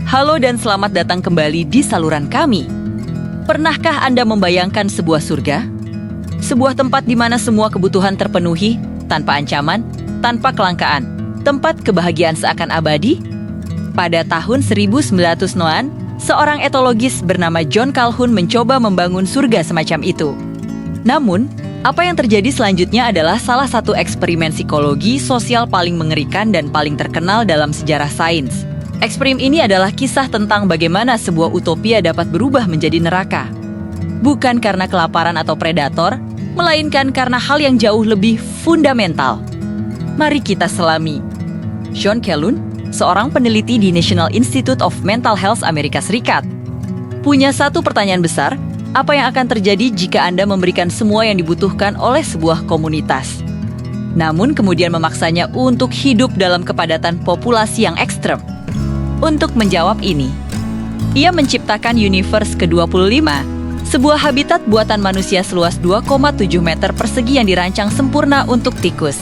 Halo dan selamat datang kembali di saluran kami. Pernahkah Anda membayangkan sebuah surga? Sebuah tempat di mana semua kebutuhan terpenuhi, tanpa ancaman, tanpa kelangkaan. Tempat kebahagiaan seakan abadi? Pada tahun 1900-an, seorang etologis bernama John Calhoun mencoba membangun surga semacam itu. Namun, apa yang terjadi selanjutnya adalah salah satu eksperimen psikologi sosial paling mengerikan dan paling terkenal dalam sejarah sains. Eksperimen ini adalah kisah tentang bagaimana sebuah utopia dapat berubah menjadi neraka. Bukan karena kelaparan atau predator, melainkan karena hal yang jauh lebih fundamental. Mari kita selami. John Calhoun, seorang peneliti di National Institute of Mental Health Amerika Serikat, punya satu pertanyaan besar, apa yang akan terjadi jika Anda memberikan semua yang dibutuhkan oleh sebuah komunitas, namun kemudian memaksanya untuk hidup dalam kepadatan populasi yang ekstrem? Untuk menjawab ini, ia menciptakan Universe ke-25, sebuah habitat buatan manusia seluas 2,7 meter persegi yang dirancang sempurna untuk tikus.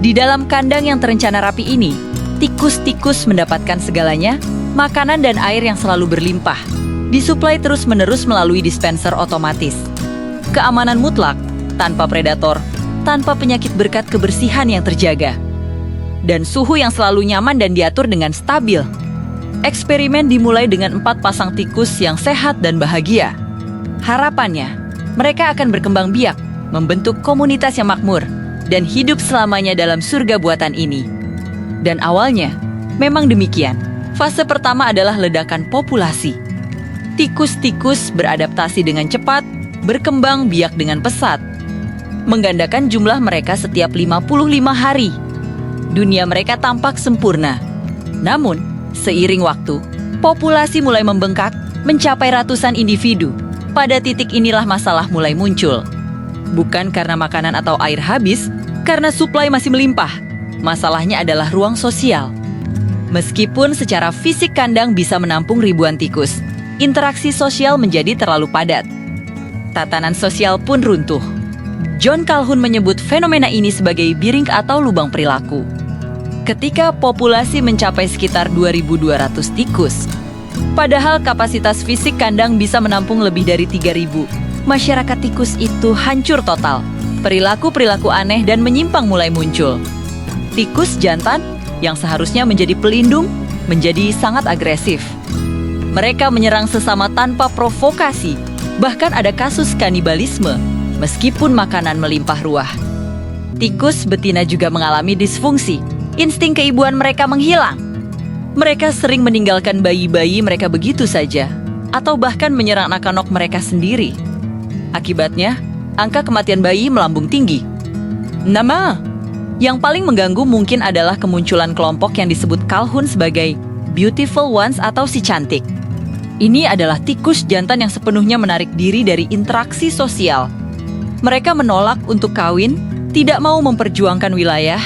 Di dalam kandang yang terencana rapi ini, tikus-tikus mendapatkan segalanya, makanan dan air yang selalu berlimpah, disuplai terus-menerus melalui dispenser otomatis. Keamanan mutlak, tanpa predator, tanpa penyakit berkat kebersihan yang terjaga. Dan suhu yang selalu nyaman dan diatur dengan stabil. Eksperimen dimulai dengan 4 pasang tikus yang sehat dan bahagia. Harapannya, mereka akan berkembang biak, membentuk komunitas yang makmur, dan hidup selamanya dalam surga buatan ini. Dan awalnya, memang demikian. Fase pertama adalah ledakan populasi. Tikus-tikus beradaptasi dengan cepat, berkembang biak dengan pesat. Menggandakan jumlah mereka setiap 55 hari. Dunia mereka tampak sempurna. Namun, seiring waktu, populasi mulai membengkak, mencapai ratusan individu. Pada titik inilah masalah mulai muncul. Bukan karena makanan atau air habis, karena suplai masih melimpah. Masalahnya adalah ruang sosial. Meskipun secara fisik kandang bisa menampung ribuan tikus, interaksi sosial menjadi terlalu padat. Tatanan sosial pun runtuh. John Calhoun menyebut fenomena ini sebagai biring atau lubang perilaku. Ketika populasi mencapai sekitar 2.200 tikus, padahal kapasitas fisik kandang bisa menampung lebih dari 3.000, masyarakat tikus itu hancur total. Perilaku-perilaku aneh dan menyimpang mulai muncul. Tikus jantan yang seharusnya menjadi pelindung menjadi sangat agresif. Mereka menyerang sesama tanpa provokasi, bahkan ada kasus kanibalisme, meskipun makanan melimpah ruah. Tikus betina juga mengalami disfungsi. Insting keibuan mereka menghilang. Mereka sering meninggalkan bayi-bayi mereka begitu saja, atau bahkan menyerang anak-anak mereka sendiri. Akibatnya, angka kematian bayi melambung tinggi. Yang paling mengganggu mungkin adalah kemunculan kelompok yang disebut Calhoun sebagai beautiful ones atau si cantik. Ini adalah tikus jantan yang sepenuhnya menarik diri dari interaksi sosial. Mereka menolak untuk kawin, tidak mau memperjuangkan wilayah,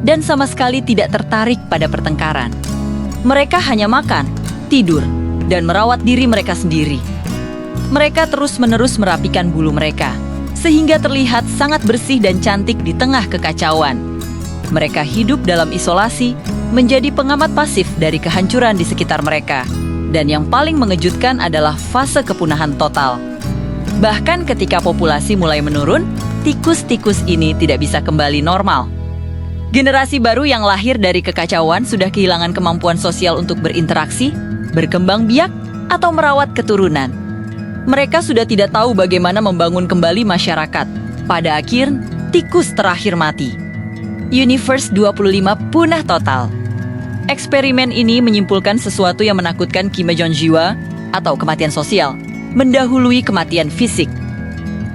dan sama sekali tidak tertarik pada pertengkaran. Mereka hanya makan, tidur, dan merawat diri mereka sendiri. Mereka terus-menerus merapikan bulu mereka, sehingga terlihat sangat bersih dan cantik di tengah kekacauan. Mereka hidup dalam isolasi, menjadi pengamat pasif dari kehancuran di sekitar mereka. Dan yang paling mengejutkan adalah fase kepunahan total. Bahkan ketika populasi mulai menurun, tikus-tikus ini tidak bisa kembali normal. Generasi baru yang lahir dari kekacauan sudah kehilangan kemampuan sosial untuk berinteraksi, berkembang biak, atau merawat keturunan. Mereka sudah tidak tahu bagaimana membangun kembali masyarakat. Pada akhir, tikus terakhir mati. Universe 25 punah total. Eksperimen ini menyimpulkan sesuatu yang menakutkan kemajuan jiwa atau kematian sosial, mendahului kematian fisik.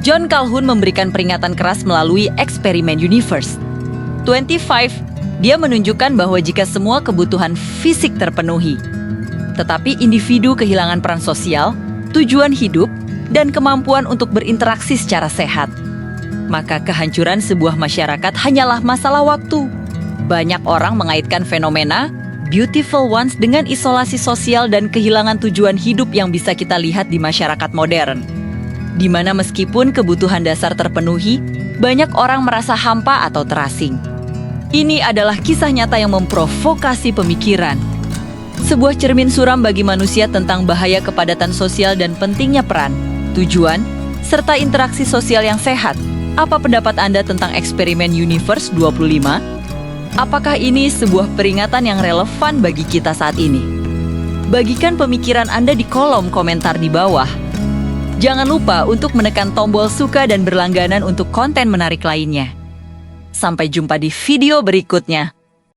John Calhoun memberikan peringatan keras melalui eksperimen Universe 25, dia menunjukkan bahwa jika semua kebutuhan fisik terpenuhi, tetapi individu kehilangan peran sosial, tujuan hidup, dan kemampuan untuk berinteraksi secara sehat, maka kehancuran sebuah masyarakat hanyalah masalah waktu. Banyak orang mengaitkan fenomena beautiful ones dengan isolasi sosial dan kehilangan tujuan hidup yang bisa kita lihat di masyarakat modern, di mana meskipun kebutuhan dasar terpenuhi, banyak orang merasa hampa atau terasing. Ini adalah kisah nyata yang memprovokasi pemikiran. Sebuah cermin suram bagi manusia tentang bahaya kepadatan sosial dan pentingnya peran, tujuan, serta interaksi sosial yang sehat. Apa pendapat Anda tentang eksperimen Universe 25? Apakah ini sebuah peringatan yang relevan bagi kita saat ini? Bagikan pemikiran Anda di kolom komentar di bawah. Jangan lupa untuk menekan tombol suka dan berlangganan untuk konten menarik lainnya. Sampai jumpa di video berikutnya.